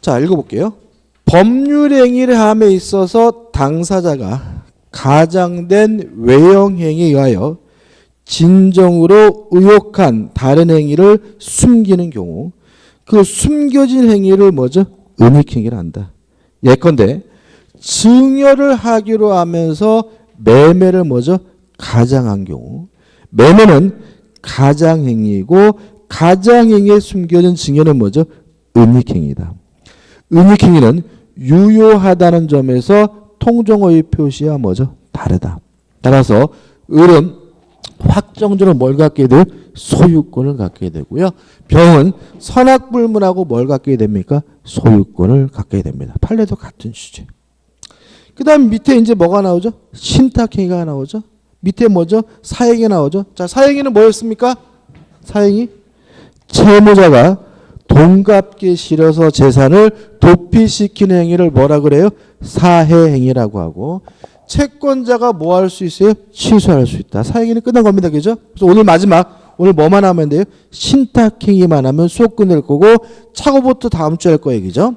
자, 읽어볼게요. 법률행위를 함에 있어서 당사자가 가장된 외형행위에 의하여 진정으로 의혹한 다른 행위를 숨기는 경우, 그 숨겨진 행위를 뭐죠? 은닉행위를 한다. 예컨대 증여를 하기로 하면서 매매를 뭐죠? 가장한 경우, 매매는 가장행위이고 가장행위에 숨겨진 증여는 뭐죠? 은닉행위다. 은닉행위는 유효하다는 점에서 통정의 표시와 뭐죠? 다르다. 따라서 을은 확정적으로 뭘 갖게 돼요? 소유권을 갖게 되고요. 병은 선악불문하고 뭘 갖게 됩니까? 소유권을 갖게 됩니다. 판례도 같은 주제. 그 다음 밑에 이제 뭐가 나오죠? 신탁행위가 나오죠. 밑에 뭐죠? 사행이 나오죠. 자, 사행위는 뭐였습니까? 사행위, 채무자가 돈 갚기 싫어서 재산을 도피시키는 행위를 뭐라 그래요? 사해행위라고 하고, 채권자가 뭐 할 수 있어요? 취소할 수 있다. 사행위는 끝난 겁니다. 그죠? 그래서 오늘 마지막, 오늘 뭐만 하면 돼요? 신탁행위만 하면 수업 끝낼 거고, 차고부터 다음 주에 할 거예요. 그죠?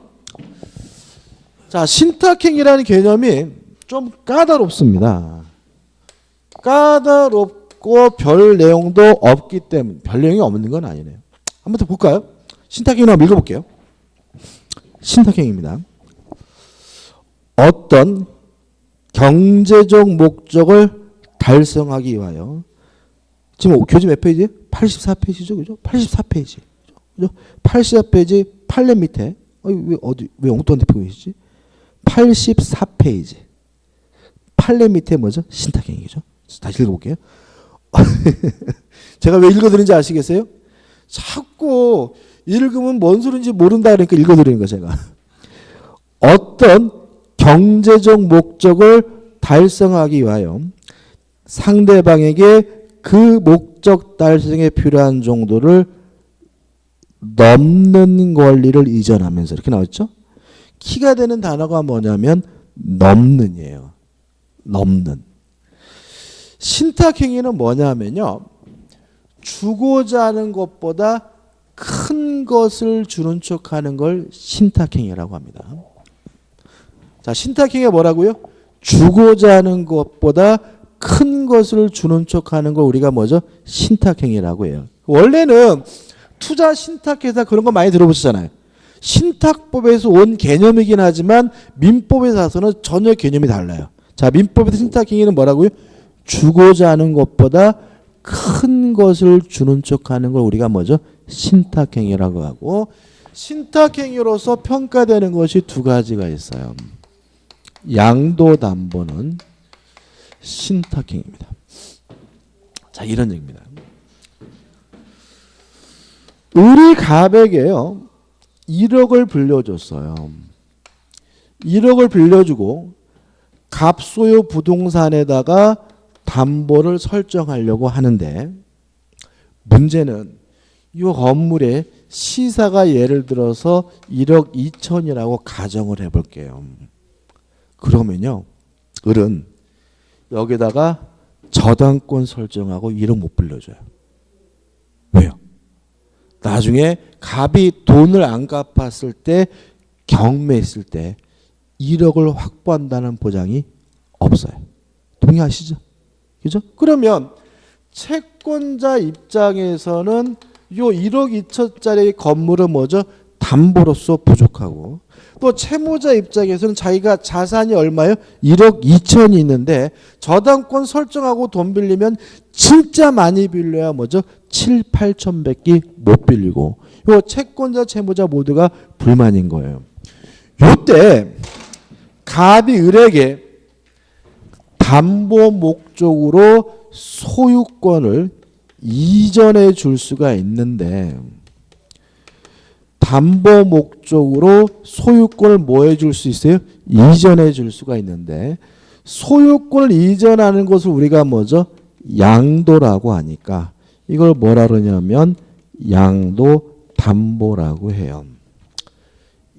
자, 신탁행위라는 개념이 좀 까다롭습니다. 까다롭고 별 내용도 없기 때문에, 별 내용이 없는 건 아니네요. 한번 더 볼까요? 신탁행위 한번 읽어볼게요. 신탁행위입니다. 어떤 경제적 목적을 달성하기 위하여, 지금 교재 몇 페이지? 84페이지죠. 그죠? 84페이지. 그죠? 84페이지 판례 밑에, 왜 엉뚱한 데 펴고 계시지? 84페이지. 판례 밑에 뭐죠? 신탁행위죠. 다시 읽어볼게요. 제가 왜 읽어드리는지 아시겠어요? 자꾸 읽으면 뭔 소리인지 모른다 그러니까 읽어드리는 거예요. 제가. 어떤 경제적 목적을 달성하기 위하여 상대방에게 그 목적 달성에 필요한 정도를 넘는 권리를 이전하면서 이렇게 나왔죠. 키가 되는 단어가 뭐냐면 넘는이에요. 넘는. 신탁행위는 뭐냐면요. 주고자 하는 것보다 큰 것을 주는 척하는 걸 신탁행위라고 합니다. 자, 신탁행위가 뭐라고요? 주고자 하는 것보다 큰 것을 주는 척하는 걸 우리가 뭐죠? 신탁행위라고 해요. 원래는 투자 신탁회사 그런 거 많이 들어보셨잖아요. 신탁법에서 온 개념이긴 하지만 민법에 사서는 전혀 개념이 달라요. 자, 민법에서 신탁행위는 뭐라고요? 주고자 하는 것보다 큰 것을 주는 척하는 걸 우리가 뭐죠? 신탁행위라고 하고, 신탁행위로서 평가되는 것이 두 가지가 있어요. 양도담보는 신탁행위입니다. 자, 이런 얘기입니다. 우리 갑에게요 1억을 빌려줬어요. 1억을 빌려주고 갑소유 부동산에다가 담보를 설정하려고 하는데, 문제는 이 건물의 시사가 예를 들어서 1억 2천이라고 가정을 해볼게요. 그러면요 을은 여기다가 저당권 설정하고 1억 못 빌려줘요. 왜요? 나중에 갑이 돈을 안 갚았을 때, 경매했을 때 1억을 확보한다는 보장이 없어요. 동의하시죠? 그죠? 그러면 채권자 입장에서는 요 1억 2천짜리 건물은 뭐죠? 담보로서 부족하고, 또 채무자 입장에서는 자기가 자산이 얼마요? 1억 2천이 있는데 저당권 설정하고 돈 빌리면 진짜 많이 빌려야 뭐죠? 7, 8천 밖에 못 빌리고, 요 채권자 채무자 모두가 불만인 거예요. 요때 갑이 을에게 담보 목적으로 소유권을 이전해 줄 수가 있는데, 담보 목적으로 소유권을 뭐 해줄 수 있어요? 이전해 줄 수가 있는데, 소유권을 이전하는 것을 우리가 뭐죠? 양도라고 하니까 이걸 뭐라 그러냐면 양도담보라고 해요.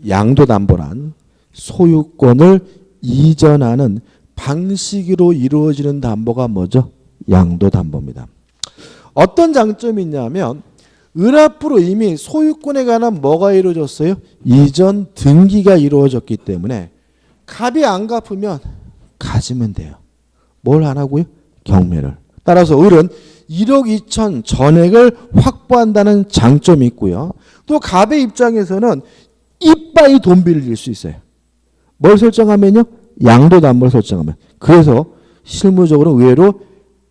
양도담보란 소유권을 이전하는 방식으로 이루어지는 담보가 뭐죠? 양도담보입니다. 어떤 장점이 있냐면, 을 앞으로 이미 소유권에 관한 뭐가 이루어졌어요? 이전 등기가 이루어졌기 때문에 갑이 안 갚으면 가지면 돼요. 뭘 안 하고요? 경매를. 따라서 을은 1억 2천 전액을 확보한다는 장점이 있고요. 또 갑의 입장에서는 이빠이 돈 빌릴 수 있어요. 뭘 설정하면요? 양도담보를 설정하면. 그래서 실무적으로 의외로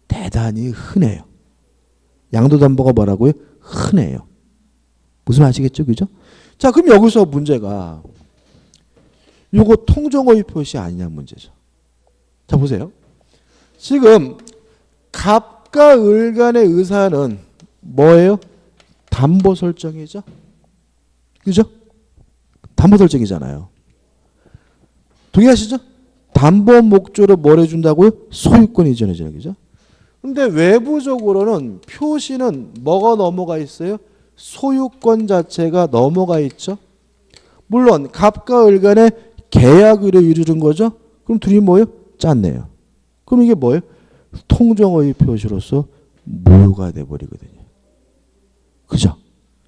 대단히 흔해요. 양도담보가 뭐라고요? 흔해요. 무슨 아시겠죠? 그죠? 자, 그럼 여기서 문제가 요거 통정허위 표시 아니냐 문제죠. 자, 보세요. 지금 갑과 을 간의 의사는 뭐예요? 담보 설정이죠. 그죠? 담보 설정이잖아요. 동의하시죠? 담보 목적으로 뭘 해준다고요? 소유권 이전해줘요. 그죠? 근데 외부적으로는 표시는 뭐가 넘어가 있어요? 소유권 자체가 넘어가 있죠. 물론 갑과 을 간에 계약을 이루는 거죠. 그럼 둘이 뭐예요? 짰네요. 그럼 이게 뭐예요? 통정허위 표시로서 무효가 돼버리거든요. 그죠?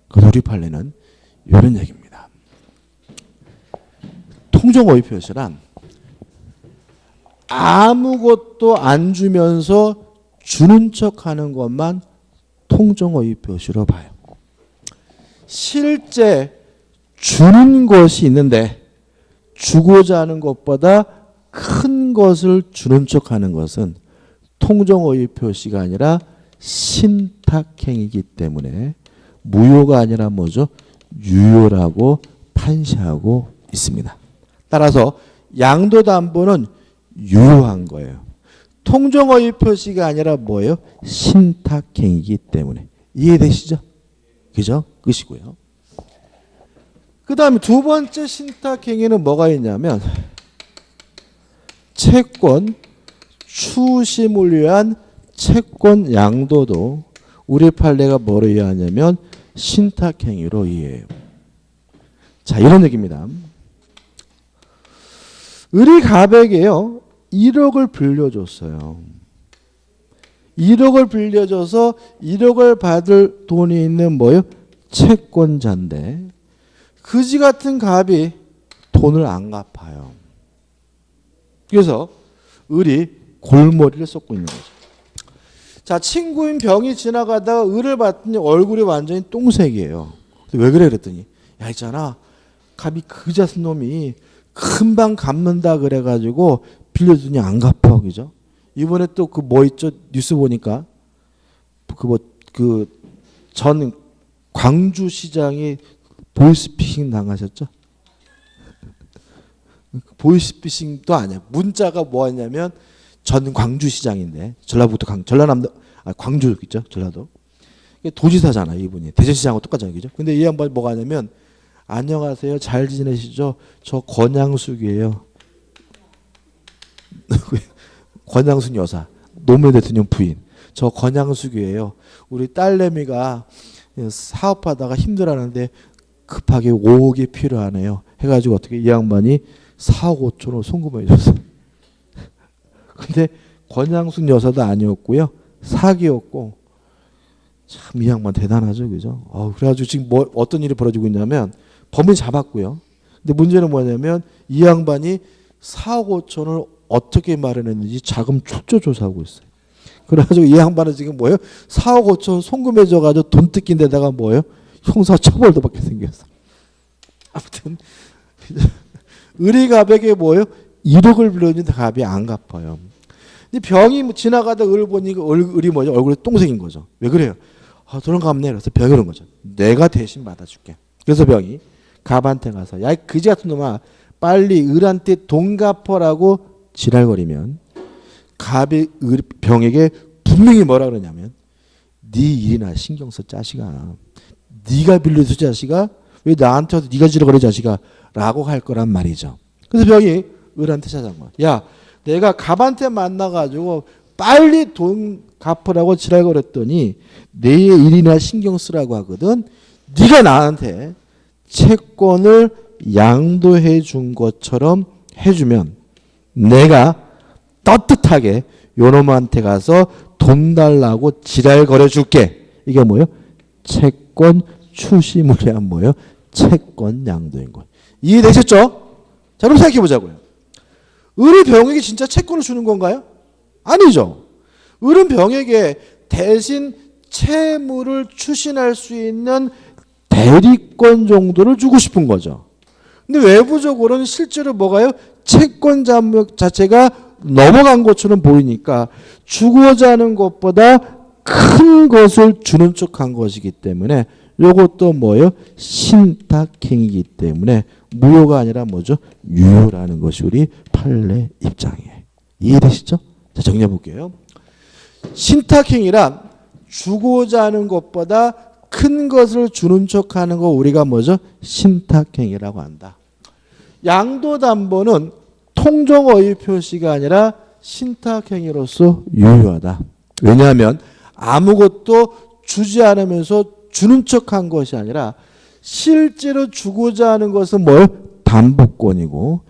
그 우리 판례는 이런 얘기입니다. 통정허위 표시란 아무것도 안 주면서 주는 척하는 것만 통정허위 표시로 봐요. 실제 주는 것이 있는데 주고자 하는 것보다 큰 것을 주는 척하는 것은 통정허위 표시가 아니라 신탁행위이기 때문에 무효가 아니라 뭐죠? 유효라고 판시하고 있습니다. 따라서 양도담보는 유효한 거예요. 통정어휘 표시가 아니라 뭐예요? 신탁행위이기 때문에. 이해되시죠? 그죠? 끝이고요. 그 다음에 두 번째 신탁행위는 뭐가 있냐면 채권 추심을 위한 채권 양도도 우리 판례가 뭐로 이해하냐면 신탁행위로 이해해요. 자, 이런 얘기입니다. 을이 갑에게요 1억을 빌려줬어요. 1억을 빌려줘서 1억을 받을 돈이 있는 뭐예요? 채권자인데 그지 같은 갑이 돈을 안 갚아요. 그래서 을이 골머리를 쏟고 있는 거죠. 자, 친구인 병이 지나가다가 을을 봤더니 얼굴이 완전히 똥색이에요. 왜 그래 그랬더니 야 있잖아 갑이 그지 같은 놈이 금방 갚는다 그래가지고 빌려주니 안 갚아. 그죠? 이번에 또 그 뭐 있죠? 뉴스 보니까 그 전 광주시장이 보이스피싱 당하셨죠? 보이스피싱도 아니야. 문자가 뭐였냐면 전 광주시장인데 전라북도 전라남도 광주 있죠? 전라도 도지사잖아 이분이. 대전시장하고 똑같잖아요. 그죠? 근데 이 양반이 뭐가 하냐면 안녕하세요. 잘 지내시죠? 저 권양숙이에요. 권양숙 여사. 노무현 대통령 부인. 저 권양숙이에요. 우리 딸내미가 사업하다가 힘들어하는데 급하게 5억이 필요하네요. 해가지고 어떻게 이 양반이 4억 5천을 송금해 줬어요. 근데 권양숙 여사도 아니었고요. 사기였고 참 이 양반 대단하죠. 그죠? 그래가지고 지금 뭐 어떤 일이 벌어지고 있냐면 범인 잡았고요. 근데 문제는 뭐냐면 이 양반이 4억 5천을 어떻게 마련했는지 자금 출조 조사하고 있어요. 그래가지고 이 양반은 지금 뭐예요? 4억 5천 송금해줘가지고 돈 뜯긴 데다가 뭐예요? 형사 처벌도 받게 생겼어. 아무튼 을이 갑에게 뭐예요? 1억을 빌려줬는데 갑이 안 갚아요. 근데 병이 지나가다 을 보니까 을이 뭐죠? 얼굴에 똥색인 거죠. 왜 그래요? 돈을 갚네. 그래서 병이 그런 거죠. 내가 대신 받아줄게. 그래서 병이 갑한테 가서 야 그지 같은 놈아 빨리 을한테 돈 갚아라고 지랄거리면 갑이 병에게 분명히 뭐라 그러냐면 네 일이나 신경 써 자식아. 네가 빌려줘 자식아. 왜 나한테 와서 네가 지랄거려 자식아 라고 할 거란 말이죠. 그래서 병이 을한테 찾아간 거야. 야 내가 갑한테 만나가지고 빨리 돈 갚으라고 지랄거렸더니 내 일이나 신경 쓰라고 하거든. 네가 나한테 채권을 양도해 준 것처럼 해주면 내가 떳떳하게 요놈한테 가서 돈 달라고 지랄거려 줄게. 이게 뭐예요? 채권 추심을 위한 뭐예요? 채권 양도인 거예요. 이해되셨죠? 자, 그럼 생각해 보자고요. 을이 병에게 진짜 채권을 주는 건가요? 아니죠. 을은 병에게 대신 채무를 추신할 수 있는 대리권 정도를 주고 싶은 거죠. 근데 외부적으로는 실제로 뭐가요? 채권 자체가 넘어간 것처럼 보이니까 주고자 하는 것보다 큰 것을 주는 척한 것이기 때문에 이것도 뭐예요? 신탁행위이기 때문에 무효가 아니라 뭐죠? 유효라는 것이 우리 판례 입장이에요. 이해되시죠? 자, 정리해 볼게요. 신탁행위란 주고자 하는 것보다 큰 것을 주는 척하는 거 우리가 뭐죠? 신탁행위라고 한다. 양도담보는 통정어휘 표시가 아니라 신탁행위로서 유효하다. 왜냐하면 아무것도 주지 않으면서 주는 척한 것이 아니라 실제로 주고자 하는 것은 뭐예요? 담보권이고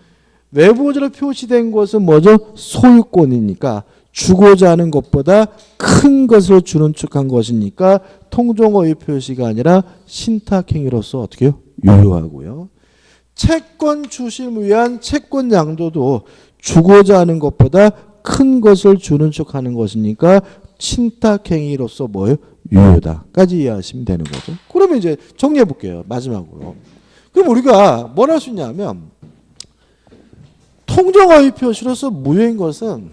외부적으로 표시된 것은 뭐죠? 소유권이니까 주고자 하는 것보다 큰 것을 주는 척한 것이니까 통정어휘 표시가 아니라 신탁행위로서 어떻게 해요? 유효하고요. 채권 추심을 위한 채권 양도도 주고자 하는 것보다 큰 것을 주는 척하는 것이니까 신탁행위로서 뭐예요? 유효다까지 이해하시면 되는 거죠. 그러면 이제 정리해 볼게요. 마지막으로. 그럼 우리가 뭘 할 수 있냐면 통정어휘 표시로서 무효인 것은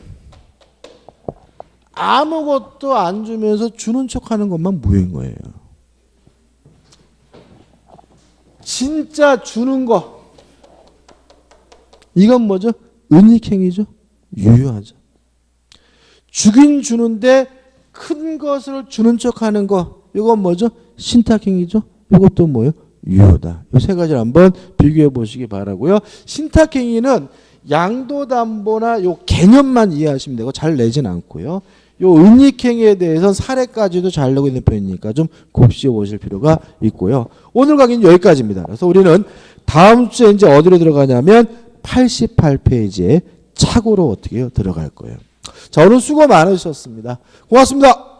아무것도 안 주면서 주는 척하는 것만 무효인 거예요. 진짜 주는 거 이건 뭐죠? 은닉행위죠. 유효하죠. 주긴 주는데 큰 것을 주는 척하는 거. 이건 뭐죠? 신탁행위죠. 이것도 뭐예요? 유효다. 이 세 가지를 한번 비교해 보시기 바라고요. 신탁행위는 양도담보나 요 개념만 이해하시면 되고 잘 내진 않고요. 요 은닉행위에 대해서는 사례까지도 잘 내고 있는 편이니까 좀 곱씹어 보실 필요가 있고요. 오늘 강의는 여기까지입니다. 그래서 우리는 다음 주에 이제 어디로 들어가냐면 88페이지에 착오로 어떻게 해요? 들어갈 거예요. 자, 오늘 수고 많으셨습니다. 고맙습니다.